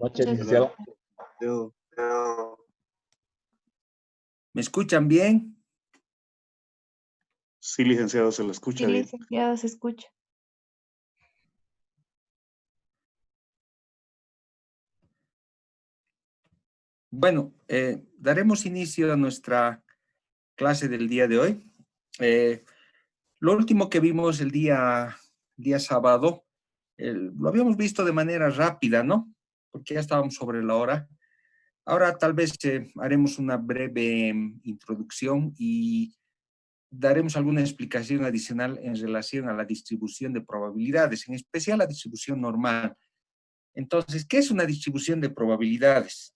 Noches, Muchas licenciado. ¿Me escuchan bien? Sí, licenciado, se lo escucha Sí, bien. licenciado, se escucha. Bueno, daremos inicio a nuestra clase del día de hoy. Lo último que vimos el día sábado, lo habíamos visto de manera rápida, ¿no? Porque ya estábamos sobre la hora. Ahora tal vez haremos una breve introducción y daremos alguna explicación adicional en relación a la distribución de probabilidades, en especial la distribución normal. Entonces, ¿qué es una distribución de probabilidades?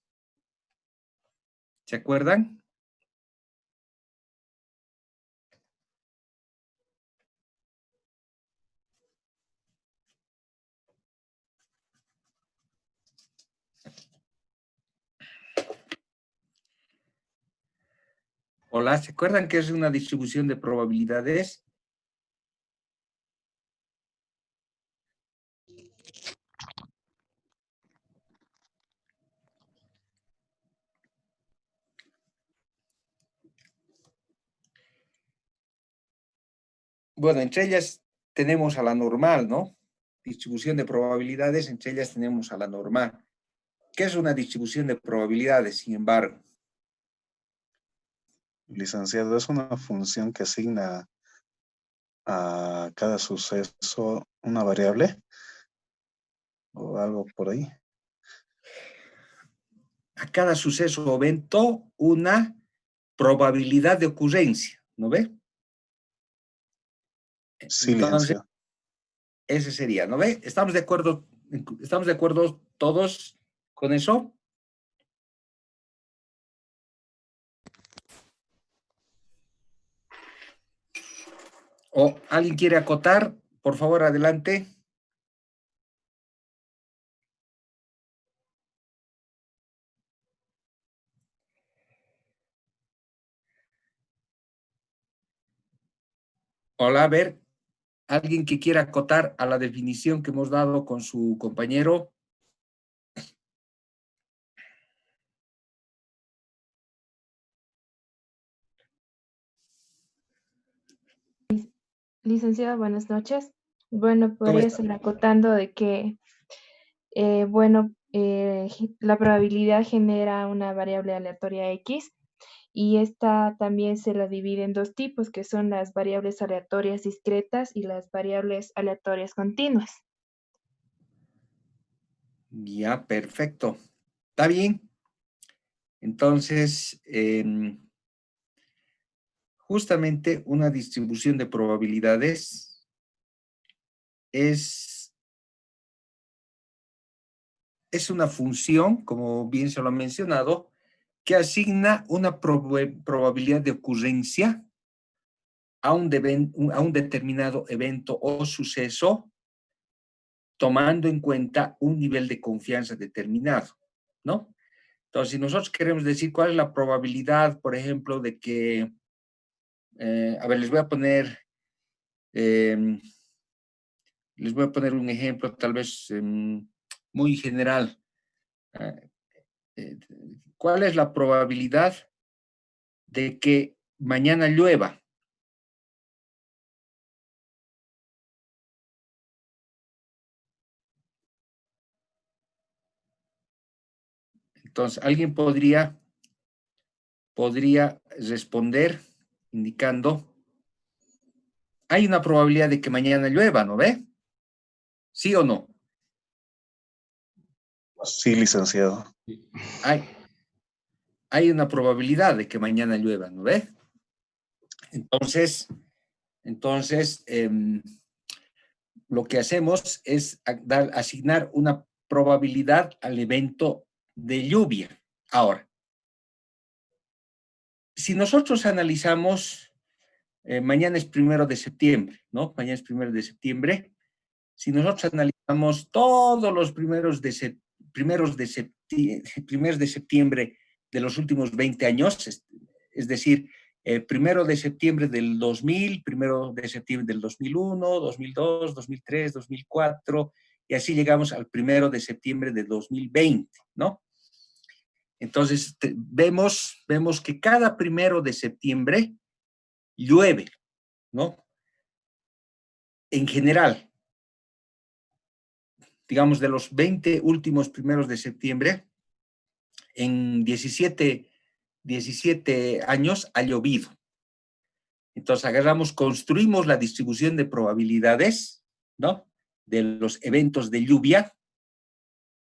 ¿Se acuerdan? Hola, ¿se acuerdan qué es una distribución de probabilidades? Bueno, entre ellas tenemos a la normal, ¿no? Distribución de probabilidades, entre ellas tenemos a la normal. ¿Qué es una distribución de probabilidades, sin embargo? Licenciado, es una función que asigna a cada suceso una variable o algo por ahí. A cada suceso o evento una probabilidad de ocurrencia, ¿no ve? Sí, Entonces, licenciado. ese sería, ¿no ve? ¿Estamos de acuerdo todos con eso? ¿O alguien quiere acotar? Por favor, adelante. Hola, a ver, alguien que quiera acotar a la definición que hemos dado con su compañero. Licenciado, buenas noches. Bueno, ¿Cómo podría está? estar acotando de que, la probabilidad genera una variable aleatoria X y esta también se la divide en dos tipos, que son las variables aleatorias discretas y las variables aleatorias continuas. Ya, perfecto. ¿Está bien? Entonces, justamente una distribución de probabilidades es una función, como bien se lo ha mencionado, que asigna una probabilidad de ocurrencia a un determinado evento o suceso, tomando en cuenta un nivel de confianza determinado, ¿no? Entonces, si nosotros queremos decir cuál es la probabilidad, por ejemplo, de que, a ver, les voy a poner un ejemplo tal vez muy general. Eh, ¿Cuál es la probabilidad de que mañana llueva? Entonces, alguien podría responder indicando, hay una probabilidad de que mañana llueva, ¿no ve? ¿Sí o no? Sí, licenciado. Hay una probabilidad de que mañana llueva, ¿no ve? Entonces, lo que hacemos es asignar una probabilidad al evento de lluvia. Ahora, si nosotros analizamos, mañana es 1 de septiembre, ¿no? Mañana es 1 de septiembre. Si nosotros analizamos todos los primeros de septiembre de los últimos 20 años, es decir, 1 de septiembre del 2000, 1 de septiembre del 2001, 2002, 2003, 2004 y así llegamos al 1 de septiembre de 2020, ¿no? Entonces, vemos que cada 1 de septiembre llueve, ¿no? En general, digamos, de los 20 últimos 1 de septiembre, en 17 años ha llovido. Entonces, construimos la distribución de probabilidades, ¿no? De los eventos de lluvia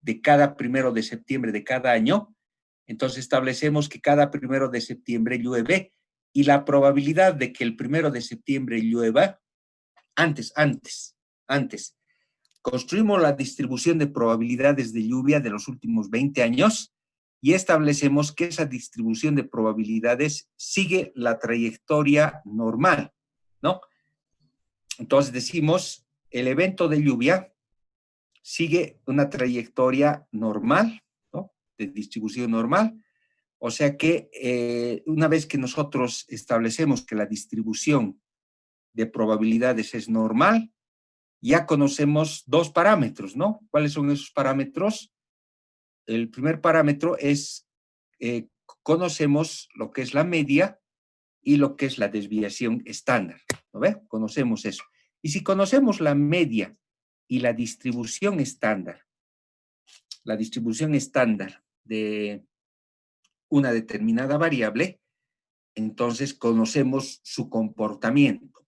de cada 1 de septiembre de cada año. Entonces, establecemos que cada 1 de septiembre llueve y la probabilidad de que el 1 de septiembre llueva antes. Construimos la distribución de probabilidades de lluvia de los últimos 20 años y establecemos que esa distribución de probabilidades sigue la trayectoria normal, ¿no? Entonces decimos, el evento de lluvia sigue una trayectoria normal, ¿no? De distribución normal. O sea que una vez que nosotros establecemos que la distribución de probabilidades es normal, ya conocemos 2 parámetros, ¿no? ¿Cuáles son esos parámetros? El primer parámetro es, conocemos lo que es la media y lo que es la desviación estándar, ¿no ve? Conocemos eso. Y si conocemos la media y la distribución estándar de una determinada variable, entonces conocemos su comportamiento.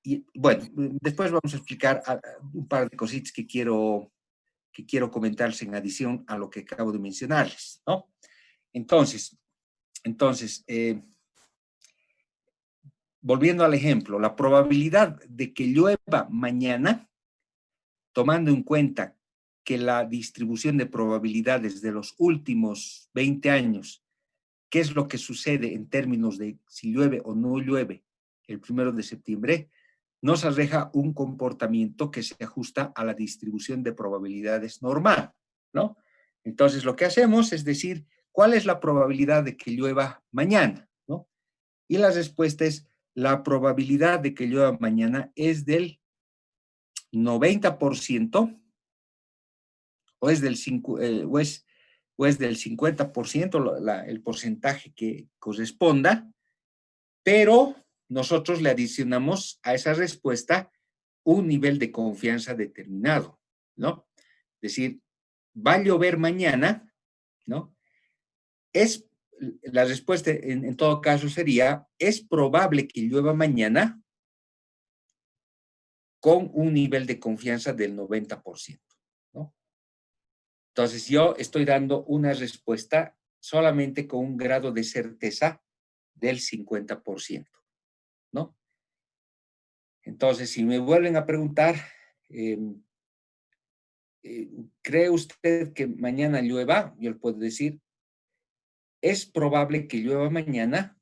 Y bueno, después vamos a explicar un par de cositas que quiero comentarles en adición a lo que acabo de mencionarles, ¿no? Entonces, volviendo al ejemplo, la probabilidad de que llueva mañana, tomando en cuenta que la distribución de probabilidades de los últimos 20 años, qué es lo que sucede en términos de si llueve o no llueve el 1 de septiembre, nos arroja un comportamiento que se ajusta a la distribución de probabilidades normal, ¿no? Entonces, lo que hacemos es decir, ¿cuál es la probabilidad de que llueva mañana, ¿no? Y la respuesta es, la probabilidad de que llueva mañana es del 90%, o es del 50%, el porcentaje que corresponda, pero nosotros le adicionamos a esa respuesta un nivel de confianza determinado, ¿no? Es decir, va a llover mañana, ¿no? La respuesta en todo caso sería, es probable que llueva mañana con un nivel de confianza del 90%, ¿no? Entonces, yo estoy dando una respuesta solamente con un grado de certeza del 50%, ¿no? Entonces, si me vuelven a preguntar, ¿cree usted que mañana llueva? Yo le puedo decir, es probable que llueva mañana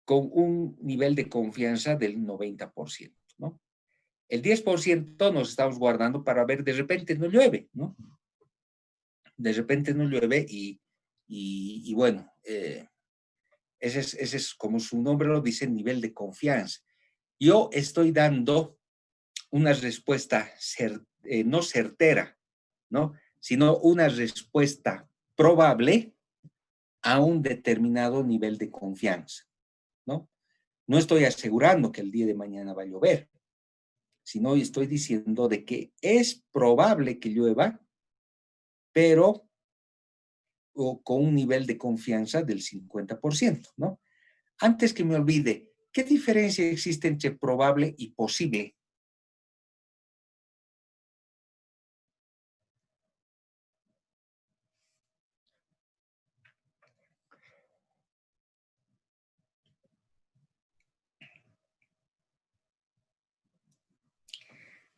con un nivel de confianza del 90%, ¿no? El 10% nos estamos guardando para ver, de repente no llueve, ¿no? De repente no llueve y bueno, ese es, como su nombre lo dice, nivel de confianza. Yo estoy dando una respuesta no certera, ¿no? Sino una respuesta probable a un determinado nivel de confianza, ¿no? No estoy asegurando que el día de mañana va a llover, sino estoy diciendo de que es probable que llueva, pero con un nivel de confianza del 50%, ¿no? Antes que me olvide, ¿qué diferencia existe entre probable y posible?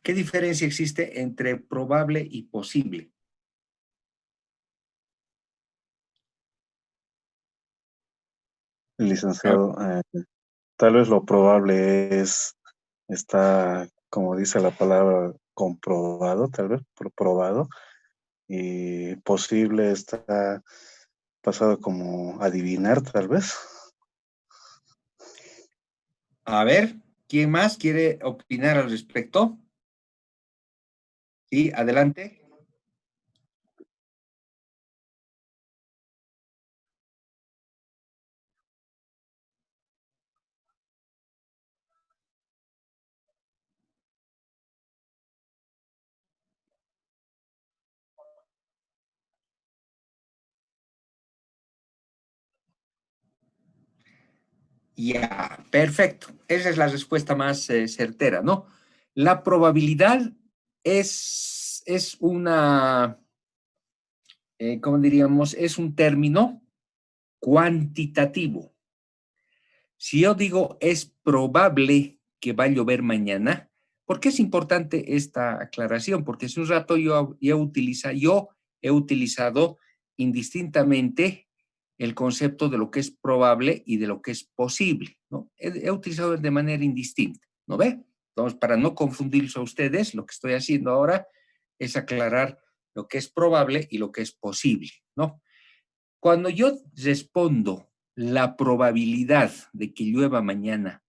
¿Qué diferencia existe entre probable y posible? Licenciado, tal vez lo probable está, como dice la palabra, comprobado, tal vez, probado, y posible está pasado como adivinar, tal vez. A ver, ¿quién más quiere opinar al respecto? Sí, adelante. Ya, perfecto. Esa es la respuesta más certera, ¿no? La probabilidad es una, ¿cómo diríamos? Es un término cuantitativo. Si yo digo es probable que va a llover mañana, ¿por qué es importante esta aclaración? Porque hace un rato yo he utilizado indistintamente el concepto de lo que es probable y de lo que es posible, ¿no? He utilizado de manera indistinta, ¿no ve? Entonces, para no confundirse a ustedes, lo que estoy haciendo ahora es aclarar lo que es probable y lo que es posible, ¿no? Cuando yo respondo la probabilidad de que llueva mañana,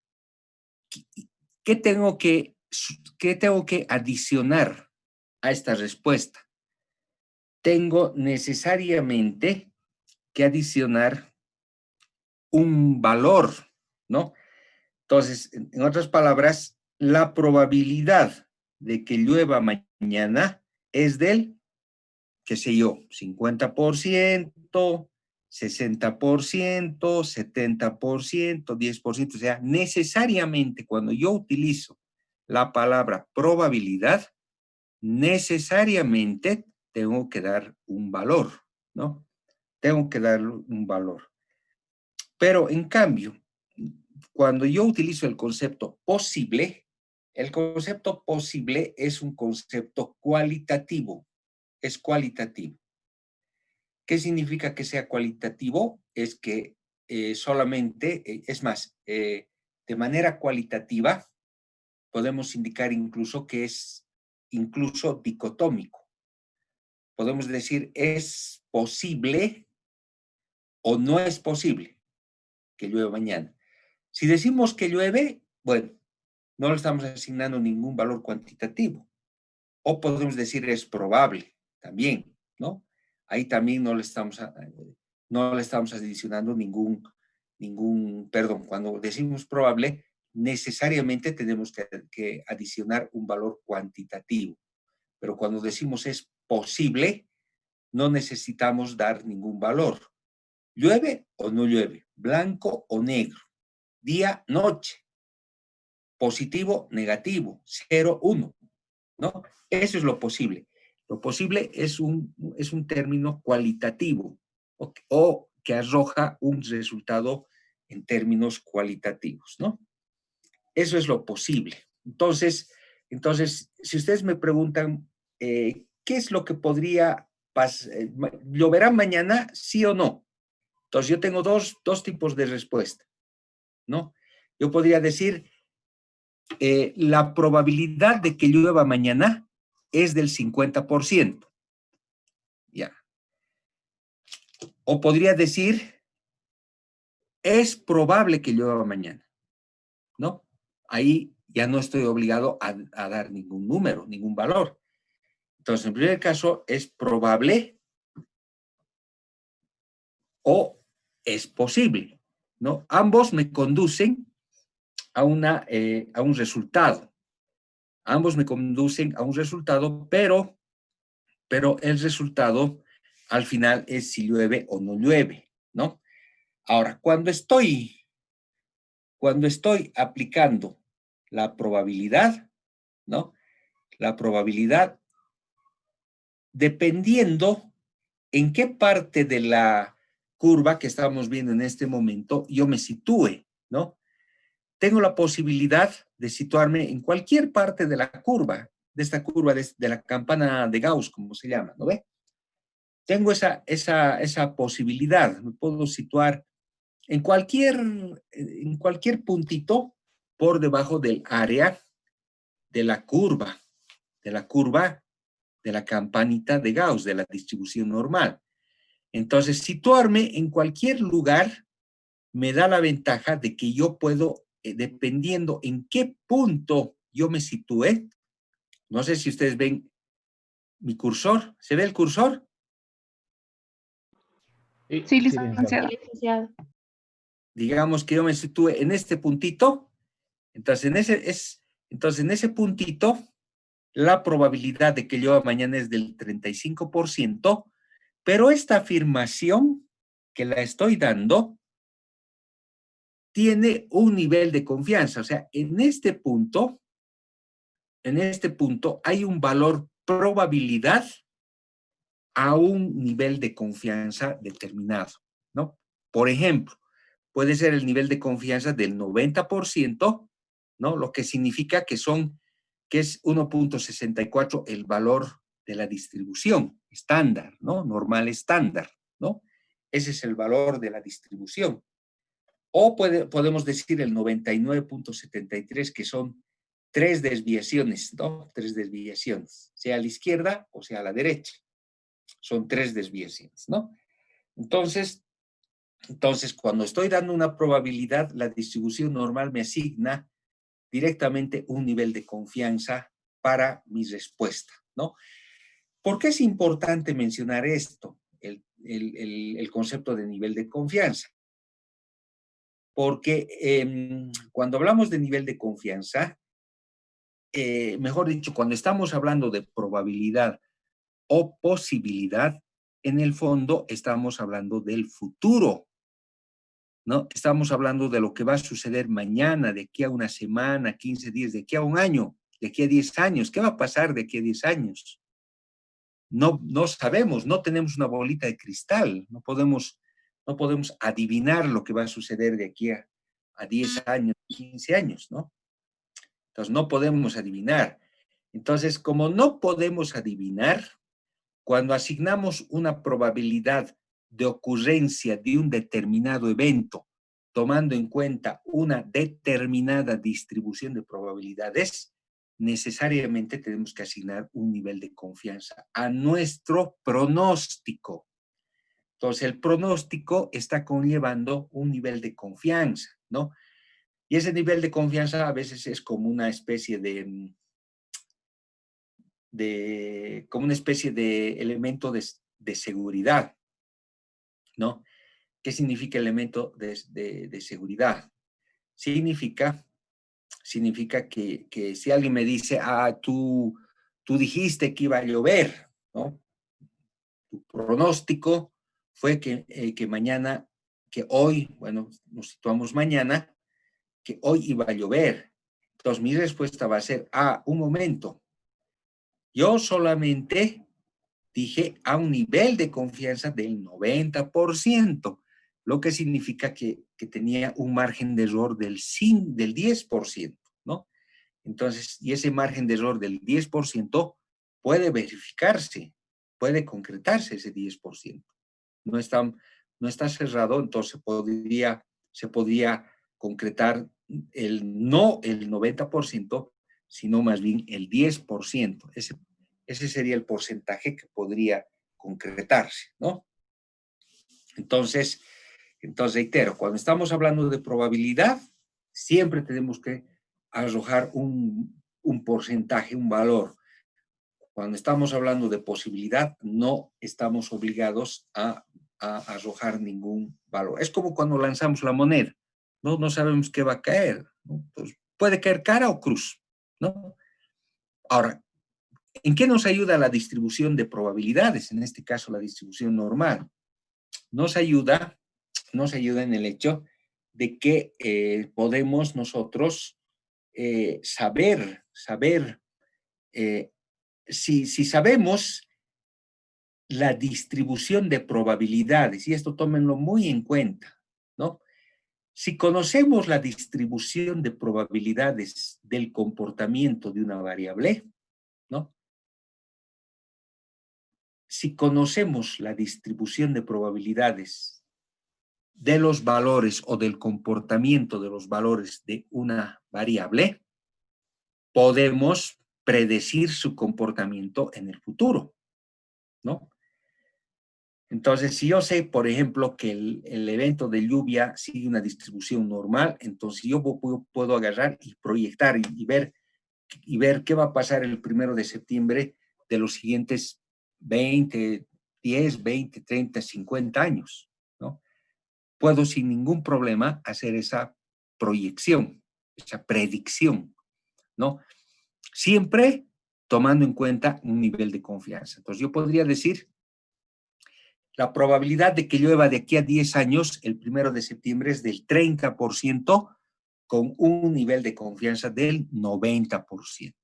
¿qué tengo que, qué tengo que adicionar a esta respuesta? Tengo necesariamente que adicionar un valor, ¿no? Entonces, en otras palabras, la probabilidad de que llueva mañana es del, qué sé yo, 50%, 60%, 70%, 10%. O sea, necesariamente cuando yo utilizo la palabra probabilidad, necesariamente tengo que dar un valor, ¿no? Tengo que dar un valor. Pero en cambio, cuando yo utilizo el concepto posible, el concepto posible es un concepto cualitativo, es cualitativo. ¿Qué significa que sea cualitativo? Es que solamente, es más, de manera cualitativa podemos indicar incluso que es incluso dicotómico. Podemos decir es posible o no es posible que llueva mañana. Si decimos que llueve, bueno, no le estamos asignando ningún valor cuantitativo. O podemos decir es probable también, ¿no? Ahí también no le estamos adicionando perdón, cuando decimos probable, necesariamente tenemos que adicionar un valor cuantitativo. Pero cuando decimos es posible, no necesitamos dar ningún valor. ¿Llueve o no llueve? ¿Blanco o negro? Día, noche. Positivo, negativo, 0, 1, ¿no? Eso es lo posible. Lo posible es un término cualitativo o que arroja un resultado en términos cualitativos, ¿no? Eso es lo posible. Entonces si ustedes me preguntan, ¿qué es lo que podría pasar? ¿Lloverá mañana, sí o no? Entonces yo tengo dos tipos de respuesta, ¿no? Yo podría decir, la probabilidad de que llueva mañana es del 50%. Ya. O podría decir, es probable que llueva mañana, ¿no? Ahí ya no estoy obligado a dar ningún número, ningún valor. Entonces, en primer caso, es probable o es posible, ¿no? Ambos me conducen a un resultado. Ambos me conducen a un resultado, pero el resultado al final es si llueve o no llueve, ¿no? Ahora, cuando estoy aplicando la probabilidad, ¿no? La probabilidad, dependiendo en qué parte de la curva que estamos viendo en este momento yo me sitúe, ¿no? Tengo la posibilidad de situarme en cualquier parte de la curva, de esta curva de la campana de Gauss, como se llama, ¿no ve? Tengo esa posibilidad, me puedo situar en cualquier puntito por debajo del área de la curva, de la campanita de Gauss, de la distribución normal. Entonces, situarme en cualquier lugar me da la ventaja de que yo puedo, dependiendo en qué punto yo me sitúe, no sé si ustedes ven mi cursor. ¿Se ve el cursor? Sí, licenciado. Licenciado. Digamos que yo me sitúe en este puntito. Entonces, en ese puntito, la probabilidad de que llueva mañana es del 35%, pero esta afirmación que la estoy dando tiene un nivel de confianza. O sea, en este punto hay un valor probabilidad a un nivel de confianza determinado, ¿no? Por ejemplo, puede ser el nivel de confianza del 90%, ¿no? Lo que significa que es 1.64 el valor de la distribución estándar, ¿no? Normal estándar, ¿no? Ese es el valor de la distribución. O podemos decir el 99.73, que son 3 desviaciones, ¿no? 3 desviaciones, sea a la izquierda o sea a la derecha. Son 3 desviaciones, ¿no? Entonces, cuando estoy dando una probabilidad, la distribución normal me asigna directamente un nivel de confianza para mi respuesta, ¿no? ¿Por qué es importante mencionar esto, el concepto de nivel de confianza? Porque cuando hablamos de nivel de confianza, mejor dicho, cuando estamos hablando de probabilidad o posibilidad, en el fondo estamos hablando del futuro, ¿no? Estamos hablando de lo que va a suceder mañana, de aquí a una semana, 15 días, de aquí a un año, de aquí a 10 años. ¿Qué va a pasar de aquí a 10 años? No sabemos, no tenemos una bolita de cristal, no podemos adivinar lo que va a suceder de aquí a 10 años, 15 años, ¿no? Entonces, no podemos adivinar. Entonces, como no podemos adivinar, cuando asignamos una probabilidad de ocurrencia de un determinado evento, tomando en cuenta una determinada distribución de probabilidades, necesariamente tenemos que asignar un nivel de confianza a nuestro pronóstico. Entonces, el pronóstico está conllevando un nivel de confianza, ¿no? Y ese nivel de confianza a veces es como una especie como una especie de elemento de seguridad, ¿no? ¿Qué significa elemento de seguridad? Significa que si alguien me dice, tú dijiste que iba a llover, ¿no? Tu pronóstico fue que mañana, que hoy, bueno, nos situamos mañana, que hoy iba a llover. Entonces mi respuesta va a ser, un momento, yo solamente dije a un nivel de confianza del 90%, lo que significa que tenía un margen de error del 10%, ¿no? Entonces, y ese margen de error del 10% puede verificarse, puede concretarse ese 10%. No está cerrado, entonces se podría concretar no el 90%, sino más bien el 10%. Ese sería el porcentaje que podría concretarse, ¿no? Entonces reitero, cuando estamos hablando de probabilidad, siempre tenemos que arrojar un porcentaje, un valor. Cuando estamos hablando de posibilidad, no estamos obligados a arrojar ningún valor. Es como cuando lanzamos la moneda, ¿no? No sabemos qué va a caer, ¿no? Pues puede caer cara o cruz, ¿no? Ahora, ¿en qué nos ayuda la distribución de probabilidades? En este caso, la distribución normal. Nos ayuda en el hecho de que podemos nosotros saber, si sabemos la distribución de probabilidades, y esto tómenlo muy en cuenta, ¿no? Si conocemos la distribución de probabilidades del comportamiento de una variable, ¿no? Si conocemos la distribución de probabilidades de los valores o del comportamiento de los valores de una variable, podemos predecir su comportamiento en el futuro, ¿no? Entonces, si yo sé, por ejemplo, que el evento de lluvia sigue una distribución normal, entonces yo puedo agarrar y proyectar y ver qué va a pasar el 1 de septiembre de los siguientes 20, 10, 20, 30, 50 años, ¿no? Puedo sin ningún problema hacer esa proyección, esa predicción, ¿no? Siempre tomando en cuenta un nivel de confianza. Entonces, yo podría decir, la probabilidad de que llueva de aquí a 10 años, el 1 de septiembre, es del 30%, con un nivel de confianza del 90%.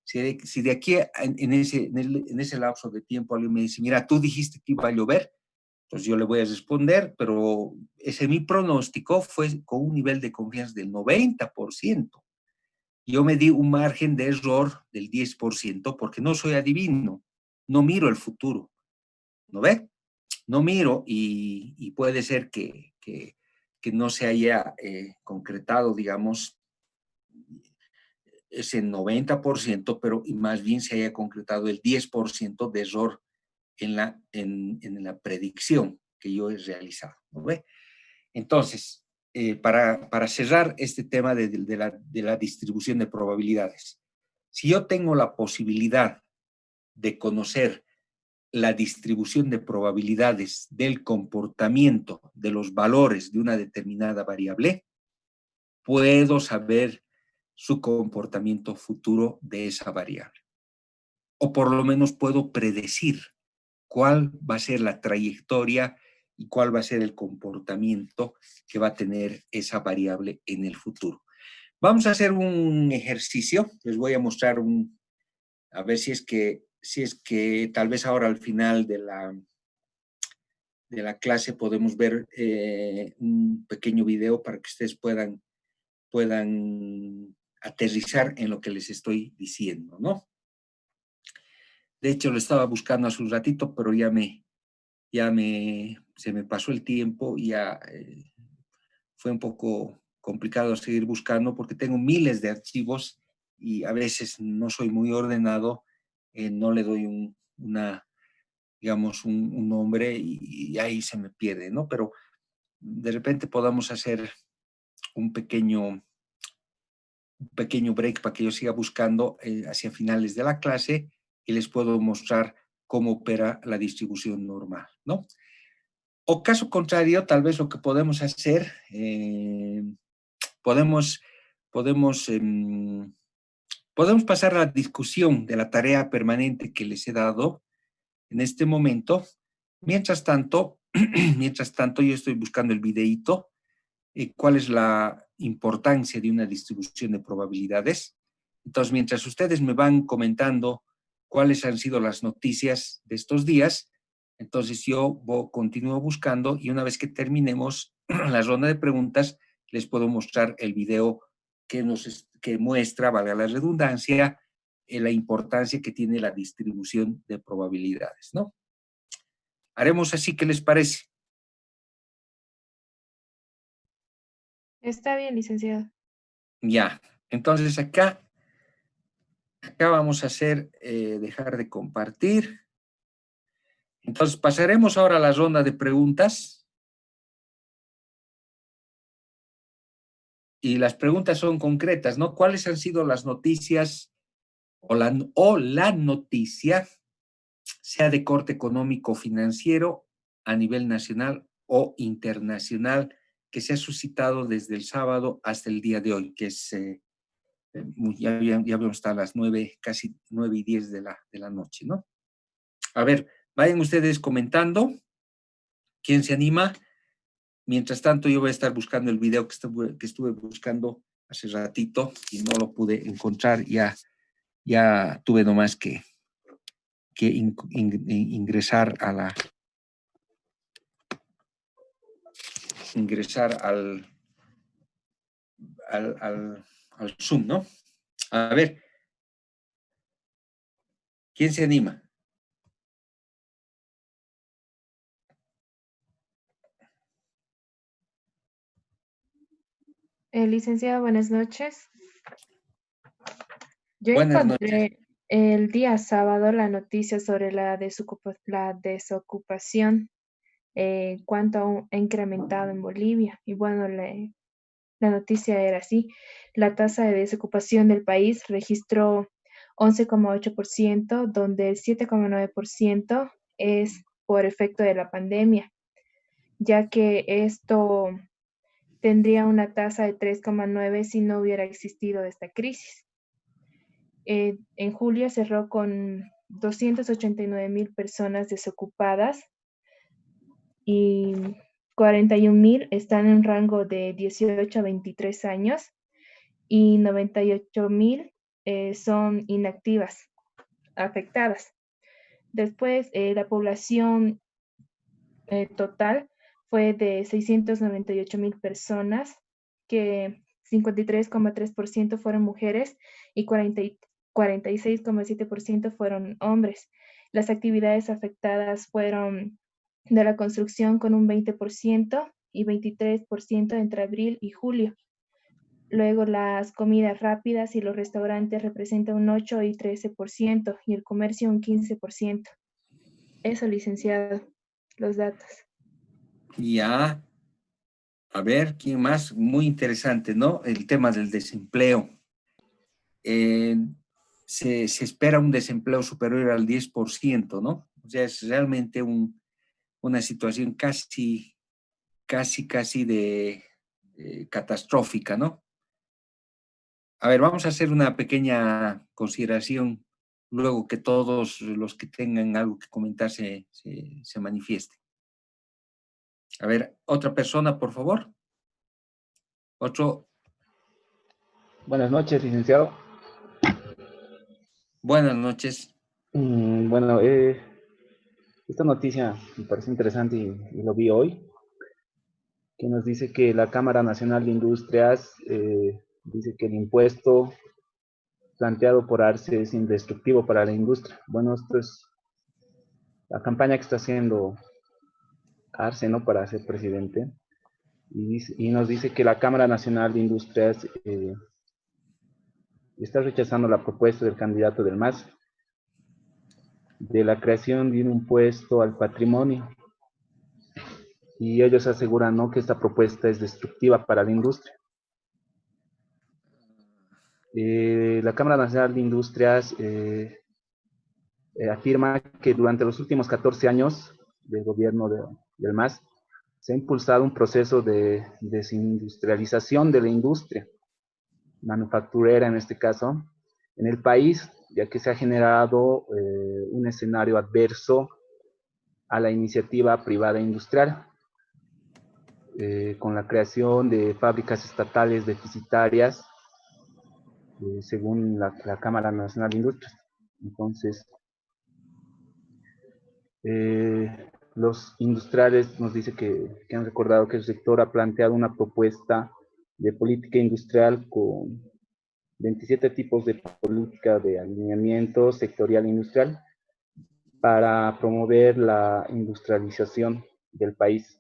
Si de aquí en ese lapso de tiempo alguien me dice, mira, tú dijiste que iba a llover, entonces yo le voy a responder, pero ese mi pronóstico fue con un nivel de confianza del 90%. Yo me di un margen de error del 10% porque no soy adivino, no miro el futuro, ¿no ve? No miro y puede ser que no se haya concretado, digamos, ese 90%, pero más bien se haya concretado el 10% de error en la predicción que yo he realizado, ¿no ve? Entonces, para cerrar este tema de la distribución de probabilidades, si yo tengo la posibilidad de conocer la distribución de probabilidades del comportamiento de los valores de una determinada variable, puedo saber su comportamiento futuro de esa variable. O por lo menos puedo predecir cuál va a ser la trayectoria y cuál va a ser el comportamiento que va a tener esa variable en el futuro. Vamos a hacer un ejercicio. Les voy a mostrar a ver si es que tal vez ahora al final de la clase podemos ver un pequeño video para que ustedes puedan aterrizar en lo que les estoy diciendo, ¿no? De hecho, lo estaba buscando hace un ratito, pero se me pasó el tiempo y ya fue un poco complicado seguir buscando porque tengo miles de archivos y a veces no soy muy ordenado, no le doy digamos, un nombre y ahí se me pierde, ¿no? Pero de repente podamos hacer un pequeño break para que yo siga buscando hacia finales de la clase y les puedo mostrar cómo opera la distribución normal, ¿no? O caso contrario, tal vez lo que podemos hacer, podemos pasar a la discusión de la tarea permanente que les he dado en este momento. Mientras tanto, yo estoy buscando el videíto, cuál es la importancia de una distribución de probabilidades. Entonces, mientras ustedes me van comentando cuáles han sido las noticias de estos días, entonces yo continúo buscando y una vez que terminemos la ronda de preguntas, les puedo mostrar el video que muestra, valga la redundancia, la importancia que tiene la distribución de probabilidades, ¿no? Haremos así, ¿qué les parece? Está bien, licenciado. Ya, entonces acá vamos a hacer, dejar de compartir. Entonces pasaremos ahora a la ronda de preguntas. Y las preguntas son concretas, ¿no? ¿Cuáles han sido las noticias o la noticia, sea de corte económico o financiero, a nivel nacional o internacional, que se ha suscitado desde el sábado hasta el día de hoy, que es, ya vamos hasta las 9, casi 9:10 de la noche, ¿no? A ver, vayan ustedes comentando. ¿Quién se anima? Mientras tanto, yo voy a estar buscando el video que estuve buscando hace ratito y no lo pude encontrar. Ya tuve nomás que ingresar al Zoom, ¿no? A ver, ¿quién se anima? Licenciado, buenas noches. Yo Buenas noches. encontré el día sábado la noticia sobre la desocupación, cuánto ha incrementado en Bolivia. Y bueno, la noticia era así. La tasa de desocupación del país registró 11,8%, donde el 7,9% es por efecto de la pandemia, ya que esto tendría una tasa de 3,9 si no hubiera existido esta crisis. En julio cerró con 289,000 personas desocupadas y 41,000 están en rango de 18 a 23 años y 98,000 son inactivas, afectadas. Después, la población total fue de 698,000 personas, que 53,3% fueron mujeres y 46,7% fueron hombres. Las actividades afectadas fueron de la construcción con un 20% y 23% entre abril y julio. Luego las comidas rápidas y los restaurantes representan un 8 y 13% y el comercio un 15%. Eso, licenciado, los datos. Ya, a ver, ¿quién más? Muy interesante, ¿no? El tema del desempleo. Se espera un desempleo superior al 10%, ¿no? O sea, es realmente una situación casi de catastrófica, ¿no? A ver, vamos a hacer una pequeña consideración luego que todos los que tengan algo que comentar se manifiesten. A ver, otra persona, por favor. Otro. Buenas noches, licenciado. Buenas noches. Bueno, esta noticia me parece interesante y lo vi hoy, que nos dice que la Cámara Nacional de Industrias dice que el impuesto planteado por Arce es indestructivo para la industria. Bueno, esto es la campaña que está haciendo Arce, ¿no?, para ser presidente. Y nos dice que la Cámara Nacional de Industrias está rechazando la propuesta del candidato del MAS de la creación de un impuesto al patrimonio. Y ellos aseguran, ¿no?, que esta propuesta es destructiva para la industria. La Cámara Nacional de Industrias afirma que durante los últimos 14 años del gobierno del MAS se ha impulsado un proceso de desindustrialización de la industria manufacturera, en este caso, en el país, ya que se ha generado un escenario adverso a la iniciativa privada industrial, con la creación de fábricas estatales deficitarias, según la Cámara Nacional de Industrias. Entonces, los industriales nos dicen que han recordado que el sector ha planteado una propuesta de política industrial con 27 tipos de política de alineamiento sectorial industrial para promover la industrialización del país.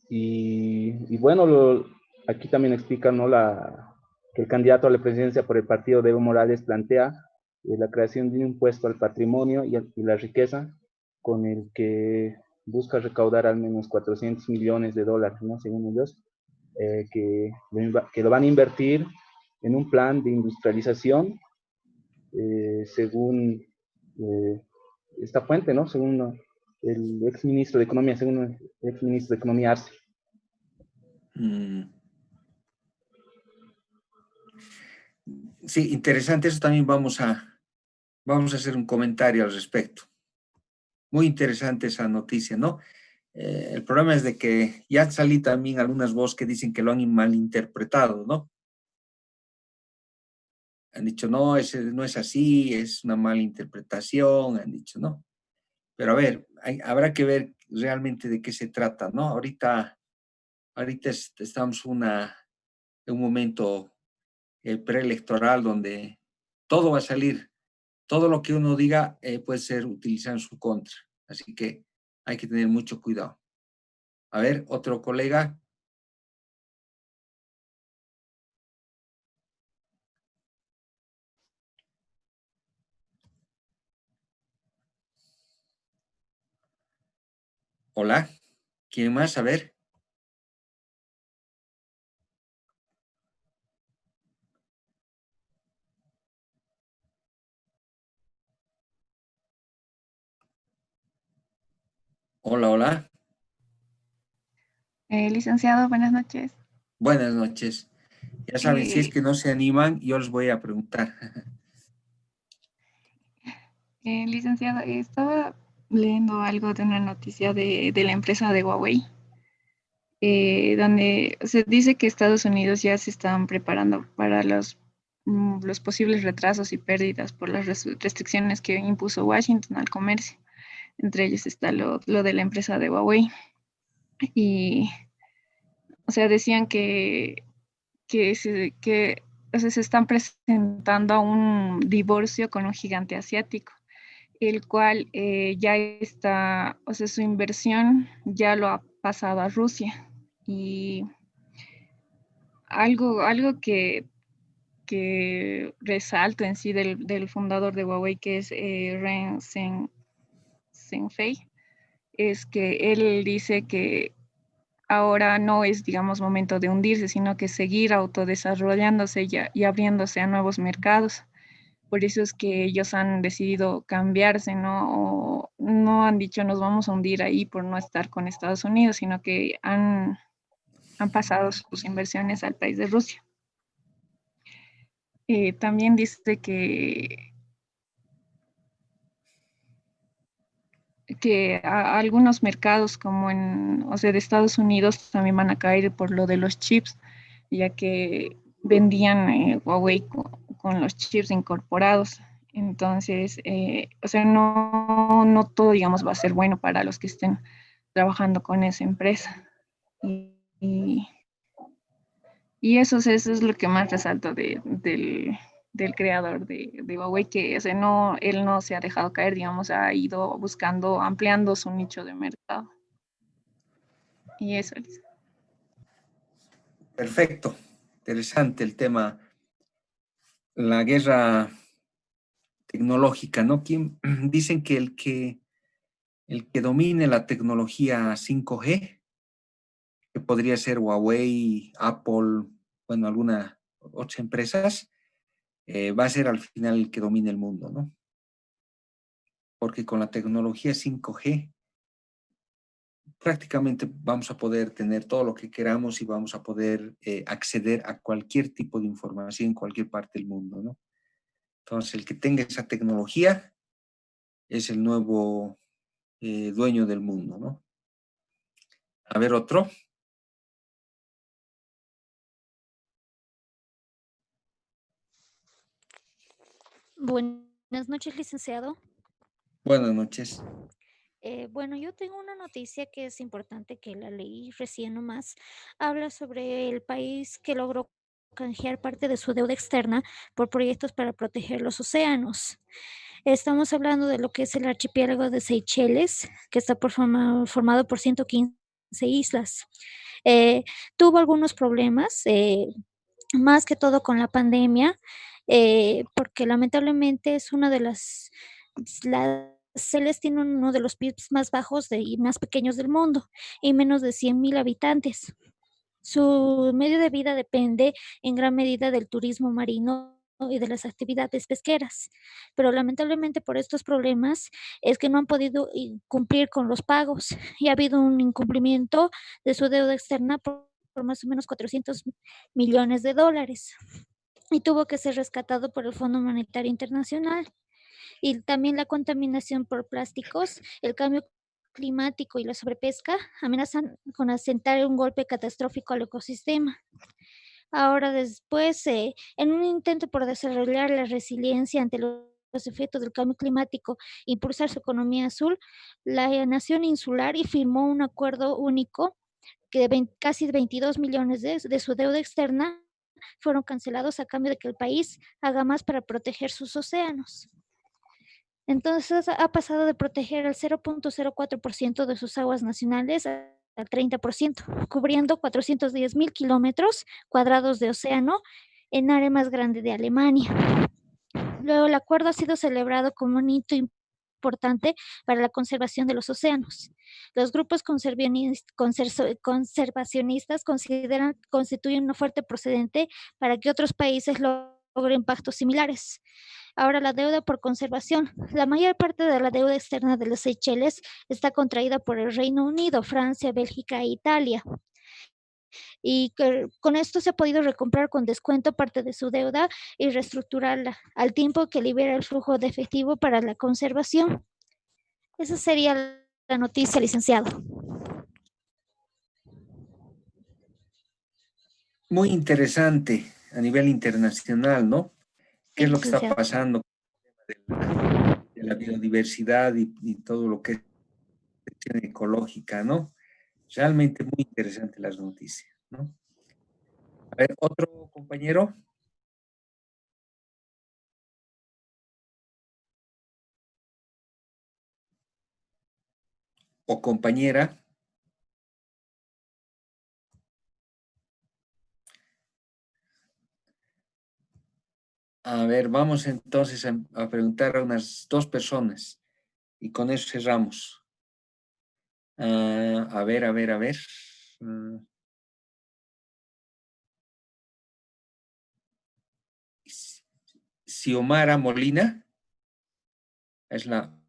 Y bueno, aquí también explica, ¿no?, que el candidato a la presidencia por el partido de Evo Morales plantea la creación de un impuesto al patrimonio y la riqueza, con el que busca recaudar al menos $400 millones, ¿no?, según ellos, que lo van a invertir en un plan de industrialización, según esta fuente, ¿no?, según el exministro de Economía, según el exministro de Economía Arce. Sí, interesante. Eso también vamos a hacer un comentario al respecto. Muy interesante esa noticia, ¿no? El problema es de que ya salí también algunas voces que dicen que lo han malinterpretado, ¿no? Han dicho, no, no es así, es una mala interpretación, han dicho, ¿no? Pero a ver, habrá que ver realmente de qué se trata, ¿no? Ahorita estamos en un momento preelectoral donde todo va a salir, todo lo que uno diga puede ser utilizado en su contra. Así que hay que tener mucho cuidado. A ver, otro colega. Hola, ¿quién más? A ver. Hola, hola. Licenciado, buenas noches. Buenas noches. Ya saben, si es Eh, que no se animan, yo les voy a preguntar. Licenciado, estaba leyendo algo de una noticia de la empresa de Huawei, donde se dice que Estados Unidos ya se están preparando para los posibles retrasos y pérdidas por las restricciones que impuso Washington al comercio. Entre ellos está lo de la empresa de Huawei. Y, o sea, decían que o sea, se están presentando a un divorcio con un gigante asiático, el cual ya está, o sea, su inversión ya lo ha pasado a Rusia. Y algo que resalto en sí del fundador de Huawei, que es Ren Zhengfei, es que él dice que ahora no es, digamos, momento de hundirse, sino que seguir autodesarrollándose y abriéndose a nuevos mercados. Por eso es que ellos han decidido cambiarse, ¿no? O no han dicho nos vamos a hundir ahí por no estar con Estados Unidos, sino que han pasado sus inversiones al país de Rusia. También dice que algunos mercados como o sea, de Estados Unidos también van a caer por lo de los chips, ya que vendían Huawei con los chips incorporados. Entonces, o sea, no todo, digamos, va a ser bueno para los que estén trabajando con esa empresa. Y, y eso es lo que más resalto del creador de Huawei, que o sea, él no se ha dejado caer, digamos, ha ido buscando, ampliando su nicho de mercado. Y eso, Lisa. Perfecto. Interesante el tema. La guerra tecnológica, ¿no? Dicen que el que domine la tecnología 5G, que podría ser Huawei, Apple, bueno, algunas otras empresas, va a ser al final el que domine el mundo, ¿no? Porque con la tecnología 5G prácticamente vamos a poder tener todo lo que queramos y vamos a poder acceder a cualquier tipo de información en cualquier parte del mundo, ¿no? Entonces, el que tenga esa tecnología es el nuevo dueño del mundo, ¿no? A ver, otro. Buenas noches, licenciado. Buenas noches. Bueno, yo tengo una noticia que es importante que la leí recién nomás. Habla sobre el país que logró canjear parte de su deuda externa por proyectos para proteger los océanos. Estamos hablando de lo que es el archipiélago de Seychelles, que está formado por 115 islas. Eh, Tuvo algunos problemas, más que todo con la pandemia, porque lamentablemente es una de las Celes tiene uno de los PIBs más bajos y más pequeños del mundo y menos de 100.000 habitantes. Su medio de vida depende en gran medida del turismo marino y de las actividades pesqueras, pero lamentablemente por estos problemas es que no han podido cumplir con los pagos y ha habido un incumplimiento de su deuda externa por más o menos 400 millones de dólares y tuvo que ser rescatado por el Fondo Monetario Internacional. Y también la contaminación por plásticos, el cambio climático y la sobrepesca amenazan con asentar un golpe catastrófico al ecosistema. Ahora después, en un intento por desarrollar la resiliencia ante los efectos del cambio climático e impulsar su economía azul, la nación insular y firmó un acuerdo único que casi 22 millones de su deuda externa fueron cancelados a cambio de que el país haga más para proteger sus océanos. Entonces ha pasado de proteger el 0.04% de sus aguas nacionales al 30%, cubriendo 410.000 kilómetros cuadrados de océano en área más grande de Alemania. Luego, el acuerdo ha sido celebrado como un hito importante para la conservación de los océanos. Los grupos conservacionistas consideran que constituyen un fuerte precedente para que otros países logren pactos similares. Ahora, la deuda por conservación. La mayor parte de la deuda externa de las Seychelles está contraída por el Reino Unido, Francia, Bélgica e Italia. Y que con esto se ha podido recomprar con descuento parte de su deuda y reestructurarla, al tiempo que libera el flujo de efectivo para la conservación. Esa sería la noticia, licenciado. Muy interesante a nivel internacional, ¿no? ¿Qué Sí, es lo que está licenciado. pasando de la biodiversidad y todo lo que es cuestión ecológica, ¿no? Realmente muy interesante las noticias, ¿no? A ver, otro compañero. O compañera. A ver, vamos entonces a preguntar a unas 2 personas y con eso cerramos. A ver, a ver, a ver. Xiomara Molina es la